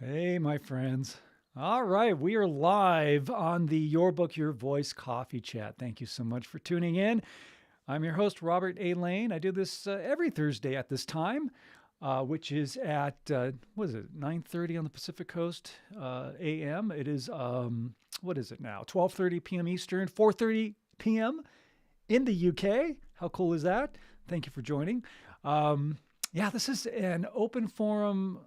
Hey, my friends. All right, we are live on the Your Book, Your Voice coffee chat. Thank you so much for tuning in. I'm your host, Robert A. Lane. I do this every Thursday at this time, which is at, what is it, 9:30 on the Pacific Coast a.m. It is, what is it now, 12:30 p.m. Eastern, 4:30 p.m. in the UK. How cool is that? Thank you for joining. This is an open forum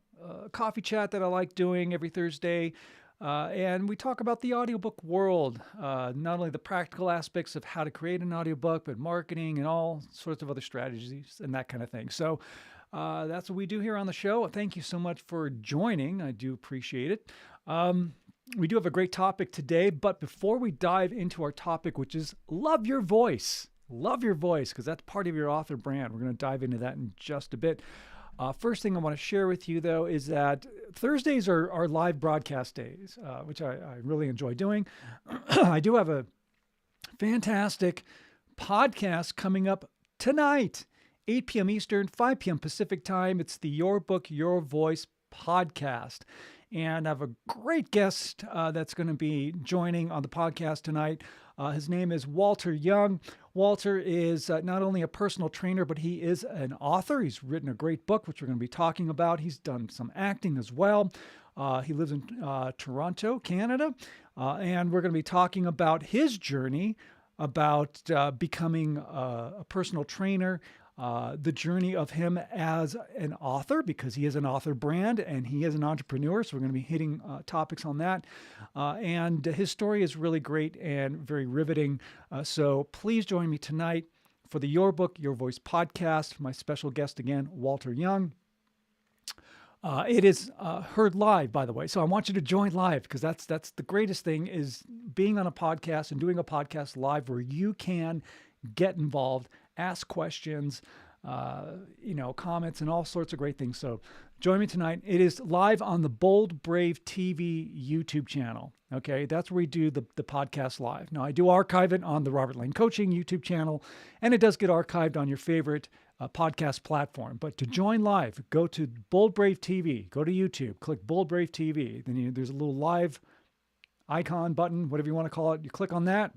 coffee chat that I like doing every Thursday. And we talk about the audiobook world, not only the practical aspects of how to create an audiobook, but marketing and all sorts of other strategies and that kind of thing. So that's what we do here on the show. Thank you so much for joining. I do appreciate it. We do have a great topic today, but before we dive into our topic, which is love your voice, because that's part of your author brand. We're going to dive into that in just a bit. First thing I want to share with you, though, is that Thursdays are live broadcast days, which I really enjoy doing. I do have a fantastic podcast coming up tonight, 8 p.m. Eastern, 5 p.m. Pacific time. It's the Your Book, Your Voice podcast. And I have a great guest that's going to be joining on the podcast tonight. His name is Walter Young. Walter is not only a personal trainer, but he is an author. He's written a great book, which we're going to be talking about. He's done some acting as well. He lives in Toronto, Canada. And we're going to be talking about his journey about becoming a personal trainer, the journey of him as an author, because he is an author brand and he is an entrepreneur. So we're going to be hitting topics on that. And his story is really great and very riveting. So please join me tonight for the Your Book, Your Voice podcast. My special guest again, Walter Young. It is heard live, by the way. So I want you to join live, because that's the greatest thing, is being on a podcast and doing a podcast live where you can get involved, ask questions, comments, and all sorts of great things. So join me tonight. It is live on the Bold Brave TV YouTube channel. Okay, that's where we do the podcast live. Now, I do archive it on the Robert Lane Coaching YouTube channel, and it does get archived on your favorite podcast platform. But to join live, go to Bold Brave TV, go to YouTube, click Bold Brave TV. Then there's a little live icon button, whatever you want to call it. You click on that.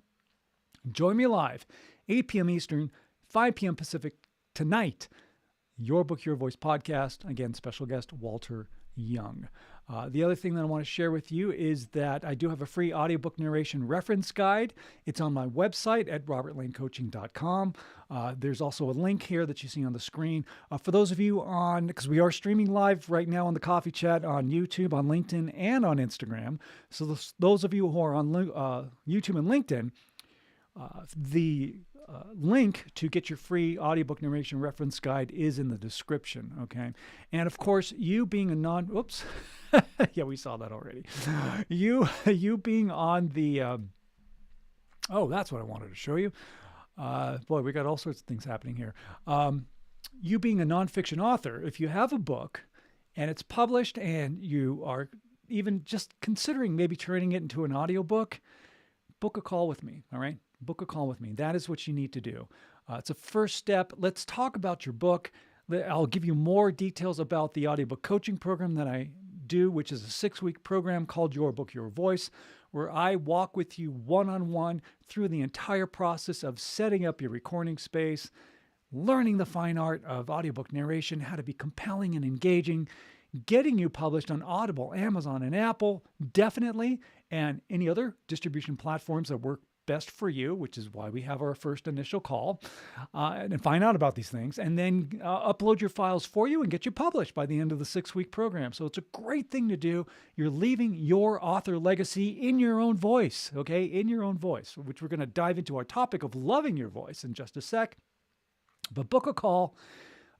Join me live, 8 p.m. Eastern, 5 p.m. Pacific tonight. Your Book, Your Voice podcast. Again, special guest Walter Young. The other thing that I want to share with you is that I do have a free audiobook narration reference guide. It's on my website at robertlanecoaching.com. There's also a link here that you see on the screen. For those of you because we are streaming live right now on the coffee chat on YouTube, on LinkedIn, and on Instagram. So those of you who are on YouTube and LinkedIn, the link to get your free audiobook narration reference guide is in the description, okay? And of course, you being a yeah, we saw that already. You being on the, that's what I wanted to show you. Boy, we got all sorts of things happening here. You being a nonfiction author, if you have a book and it's published and you are even just considering maybe turning it into an audiobook, book a call with me, all right? Book a call with me. That is what you need to do. It's a first step. Let's talk about your book. I'll give you more details about the audiobook coaching program that I do, which is a 6-week program called Your Book, Your Voice, where I walk with you one-on-one through the entire process of setting up your recording space, learning the fine art of audiobook narration, how to be compelling and engaging, getting you published on Audible, Amazon, and Apple, definitely, and any other distribution platforms that work best for you, which is why we have our first initial call, and find out about these things, and then upload your files for you and get you published by the end of the 6-week program. So it's a great thing to do. You're leaving your author legacy in your own voice, okay? In your own voice, which we're going to dive into our topic of loving your voice in just a sec. But book a call.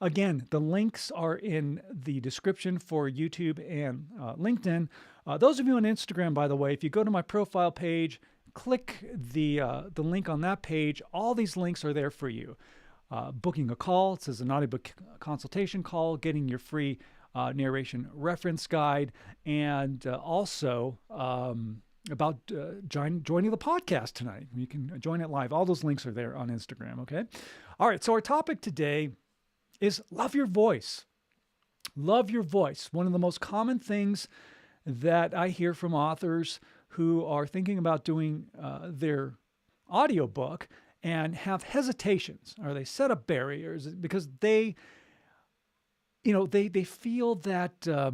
Again, the links are in the description for YouTube and LinkedIn. Those of you on Instagram, by the way, if you go to my profile page, click the link on that page. All these links are there for you. Booking a call, it says an audiobook consultation call, getting your free narration reference guide, and also about joining the podcast tonight. You can join it live. All those links are there on Instagram, okay? All right, so our topic today is love your voice. Love your voice. One of the most common things that I hear from authors who are thinking about doing their audiobook and have hesitations, or they set up barriers because they feel that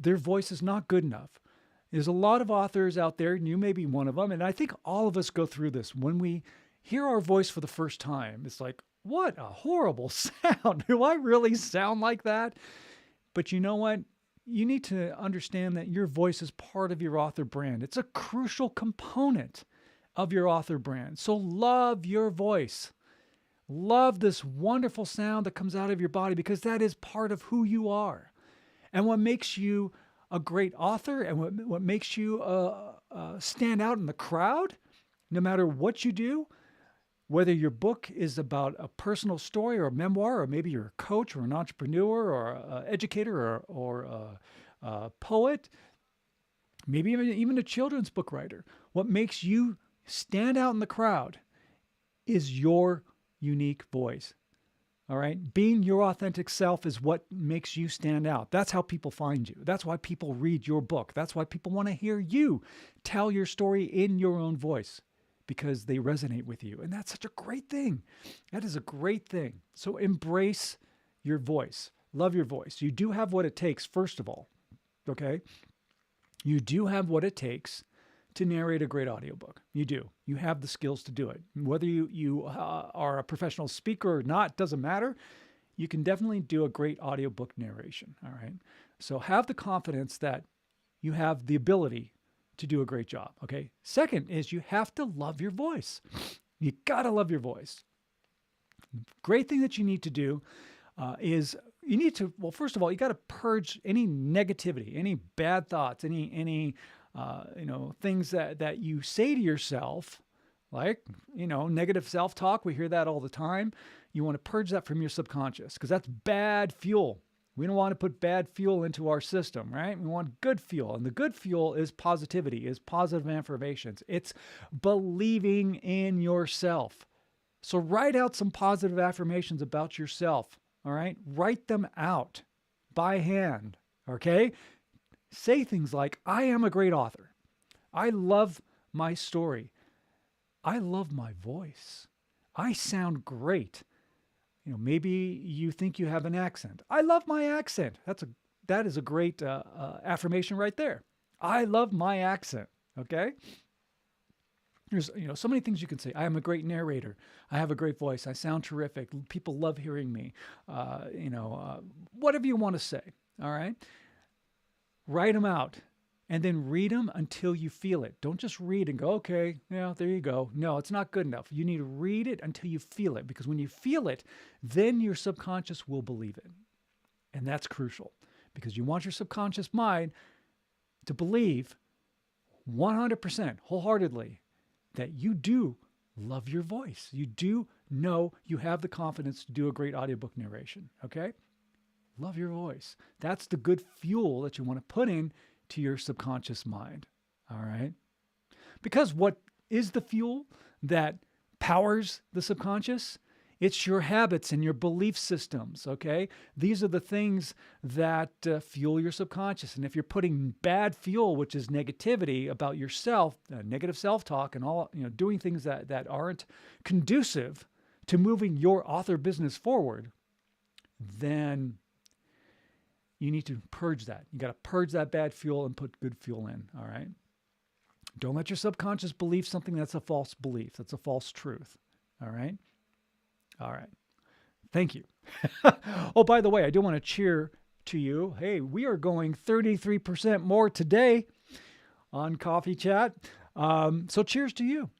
their voice is not good enough. There's a lot of authors out there, and you may be one of them, and I think all of us go through this. When we hear our voice for the first time, it's like, what a horrible sound. Do I really sound like that? But you know what? You need to understand that your voice is part of your author brand. It's a crucial component of your author brand. So love your voice. Love this wonderful sound that comes out of your body, because that is part of who you are. And what makes you a great author, and what makes you stand out in the crowd, no matter what you do, whether your book is about a personal story or a memoir, or maybe you're a coach or an entrepreneur or an educator or a poet, maybe even a children's book writer, what makes you stand out in the crowd is your unique voice. All right. Being your authentic self is what makes you stand out. That's how people find you. That's why people read your book. That's why people want to hear you tell your story in your own voice, because they resonate with you. And that's such a great thing. That is a great thing. So embrace your voice. Love your voice. You do have what it takes, first of all. Okay. You do have what it takes to narrate a great audiobook. You do. You have the skills to do it. Whether you are a professional speaker or not, doesn't matter. You can definitely do a great audiobook narration. All right. So have the confidence that you have the ability to do a great job. Okay. Second is you have to love your voice. You got to love your voice. Great thing that you need to do is you need to, well, first of all, you got to purge any negativity, any bad thoughts, any things that you say to yourself, like, negative self-talk. We hear that all the time. You want to purge that from your subconscious, because that's bad fuel. We don't want to put bad fuel into our system, right? We want good fuel. And the good fuel is positivity, is positive affirmations. It's believing in yourself. So write out some positive affirmations about yourself, all right? Write them out by hand, okay? Say things like, I am a great author. I love my story. I love my voice. I sound great. Maybe you think you have an accent. I love my accent. That is a great affirmation right there. I love my accent. Okay. There's so many things you can say. I am a great narrator. I have a great voice. I sound terrific. People love hearing me. Whatever you want to say. All right. Write them out and then read them until you feel it. Don't just read and go, okay, yeah, there you go. No, it's not good enough. You need to read it until you feel it, because when you feel it, then your subconscious will believe it. And that's crucial, because you want your subconscious mind to believe 100% wholeheartedly that you do love your voice. You do know you have the confidence to do a great audiobook narration, okay? Love your voice. That's the good fuel that you want to put in to your subconscious mind. All right. Because what is the fuel that powers the subconscious? It's your habits and your belief systems. Okay. These are the things that fuel your subconscious. And if you're putting bad fuel, which is negativity about yourself, negative self-talk and all, doing things that aren't conducive to moving your author business forward, then you need to purge that. You got to purge that bad fuel and put good fuel in. All right. Don't let your subconscious believe something that's a false belief. That's a false truth. All right. All right. Thank you. Oh, by the way, I do want to cheer to you. Hey, we are going 33% more today on Coffee Chat. So cheers to you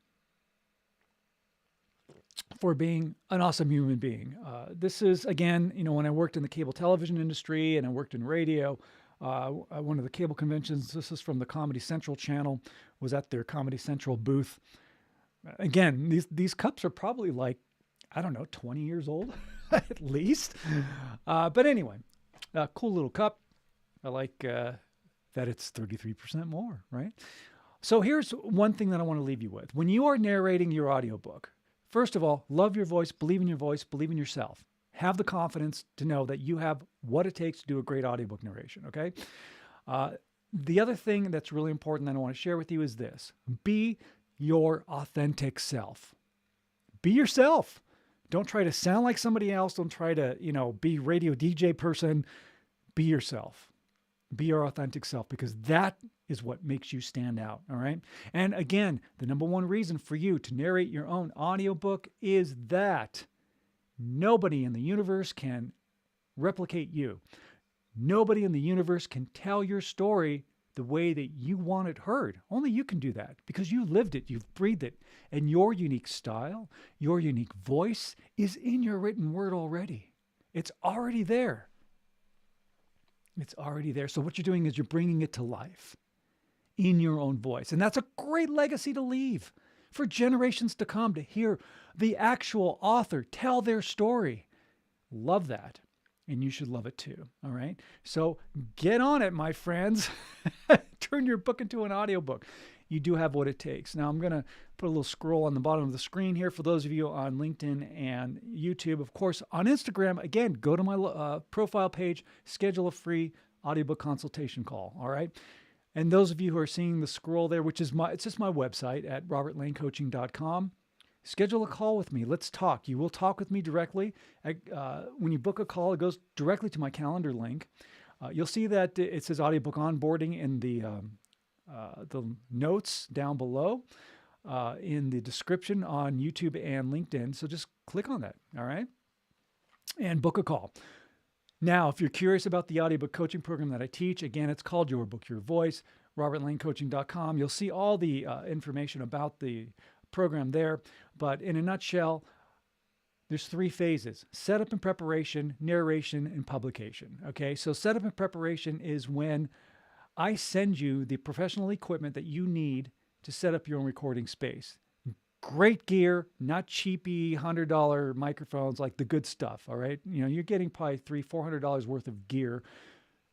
for being an awesome human being. This is, again, when I worked in the cable television industry and I worked in radio, one of the cable conventions, this is from the Comedy Central channel, was at their Comedy Central booth. Again, these cups are probably like, 20 years old at least. But anyway, cool little cup. I like that it's 33% more, right? So here's one thing that I want to leave you with. When you are narrating your audiobook, first of all, love your voice, believe in your voice, believe in yourself. Have the confidence to know that you have what it takes to do a great audiobook narration, okay? The other thing that's really important that I want to share with you is this: be your authentic self. Be yourself. Don't try to sound like somebody else. Don't try to, be radio DJ person. Be yourself. Be your authentic self, because that is what makes you stand out. All right. And again, the number one reason for you to narrate your own audiobook is that nobody in the universe can replicate you. Nobody in the universe can tell your story the way that you want it heard. Only you can do that, because you lived it, you've breathed it, and your unique style, your unique voice is in your written word already. It's already there. It's already there. So what you're doing is you're bringing it to life in your own voice. And that's a great legacy to leave for generations to come, to hear the actual author tell their story. Love that. And you should love it too. All right. So get on it, my friends. Turn your book into an audiobook. You do have what it takes. Now I'm going to put a little scroll on the bottom of the screen here for those of you on LinkedIn and YouTube. Of course, on Instagram, again, go to my profile page, schedule a free audiobook consultation call. All right. And those of you who are seeing the scroll there, which is it's just my website at robertlanecoaching.com. Schedule a call with me. Let's talk. You will talk with me directly. When you book a call, it goes directly to my calendar link. You'll see that it says audiobook onboarding in the notes down below in the description on YouTube and LinkedIn. So just click on that. All right. And book a call. Now, if you're curious about the audiobook coaching program that I teach, again, it's called Your Book, Your Voice, robertlanecoaching.com. You'll see all the information about the program there. But in a nutshell, there's 3 phases: setup and preparation, narration, and publication. Okay, so setup and preparation is when I send you the professional equipment that you need to set up your own recording space. Great gear, not cheapy $100 microphones, like the good stuff. All right, you're getting probably $300-$400 worth of gear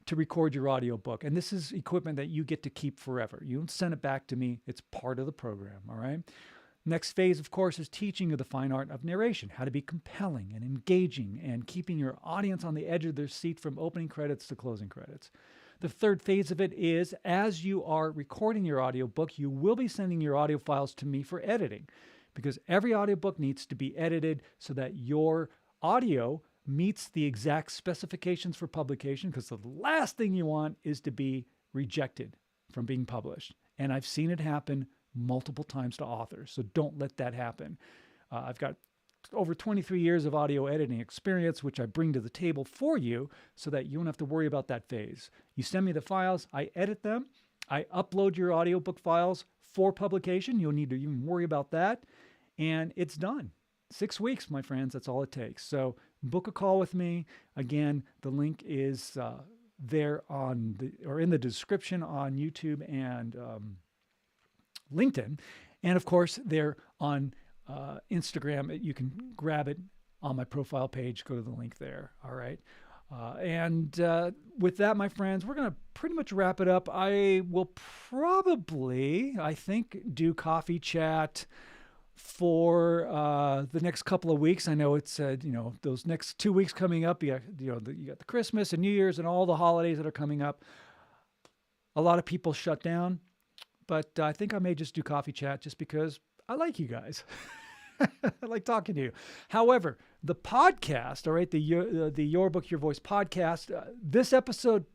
to record your audiobook. And this is equipment that you get to keep forever. You don't send it back to me. It's part of the program. All right. Next phase, of course, is teaching you the fine art of narration, how to be compelling and engaging and keeping your audience on the edge of their seat from opening credits to closing credits. The third phase of it is, as you are recording your audiobook, you will be sending your audio files to me for editing, because every audiobook needs to be edited so that your audio meets the exact specifications for publication, because the last thing you want is to be rejected from being published. And I've seen it happen multiple times to authors. So don't let that happen. I've got over 23 years of audio editing experience, which I bring to the table for you so that you don't have to worry about that phase. You send me the files, I edit them, I upload your audiobook files for publication. You don't need to even worry about that. And it's done. 6 weeks, my friends, that's all it takes. So book a call with me. Again, the link is there in the description on YouTube and LinkedIn. And of course, they're on Instagram. You can grab it on my profile page. Go to the link there. All right. And with that, my friends, we're going to pretty much wrap it up. I will probably, I think, do coffee chat for the next couple of weeks. I know it's, those next 2 weeks coming up, you got the Christmas and New Year's and all the holidays that are coming up. A lot of people shut down. But I think I may just do coffee chat just because I like you guys. I like talking to you. However, the podcast, all right, the Your Book, Your Voice podcast, this episode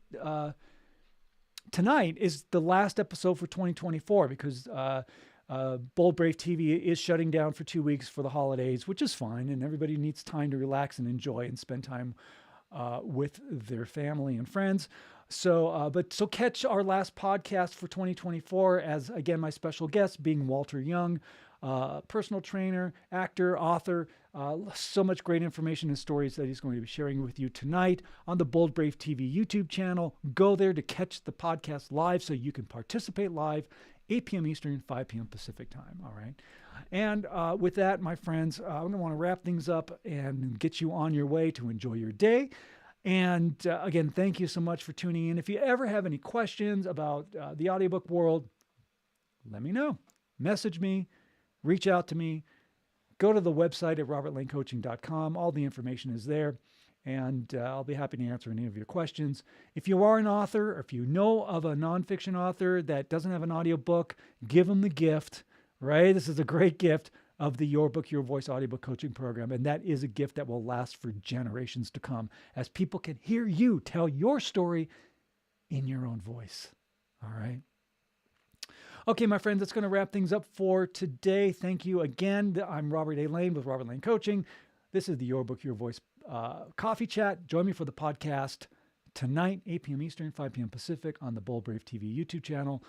tonight is the last episode for 2024 because Bold Brave TV is shutting down for 2 weeks for the holidays, which is fine. And everybody needs time to relax and enjoy and spend time with their family and friends. So catch our last podcast for 2024 as, again, my special guest being Walter Young, personal trainer, actor, author, so much great information and stories that he's going to be sharing with you tonight on the Bold Brave TV YouTube channel. Go there to catch the podcast live so you can participate live, 8 p.m. Eastern, 5 p.m. Pacific time. All right. And with that, my friends, I'm going to want to wrap things up and get you on your way to enjoy your day. And again, thank you so much for tuning in. If you ever have any questions about the audiobook world, let me know. Message me, reach out to me, go to the website at robertlanecoaching.com. All the information is there. and I'll be happy to answer any of your questions. If you are an author, or if you know of a nonfiction author that doesn't have an audiobook, give them the gift, right? This is a great gift of the Your Book, Your Voice audiobook coaching program. And that is a gift that will last for generations to come as people can hear you tell your story in your own voice. All right. Okay, my friends, that's going to wrap things up for today. Thank you again. I'm Robert A. Lane with Robert Lane Coaching. This is the Your Book, Your Voice coffee chat. Join me for the podcast tonight, 8 p.m. Eastern, 5 p.m. Pacific on the Bold Brave TV YouTube channel.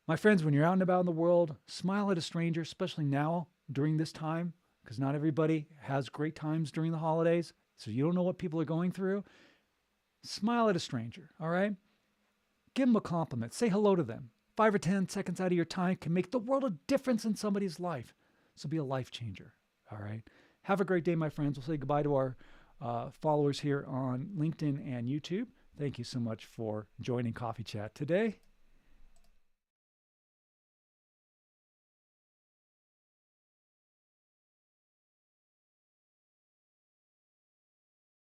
My friends, when you're out and about in the world, smile at a stranger, especially now during this time, because not everybody has great times during the holidays, so you don't know what people are going through. Smile at a stranger, all right? Give them a compliment. Say hello to them. 5 or 10 seconds out of your time can make the world of difference in somebody's life. So be a life changer, all right? Have a great day, my friends. We'll say goodbye to our followers here on LinkedIn and YouTube. Thank you so much for joining Coffee Chat today.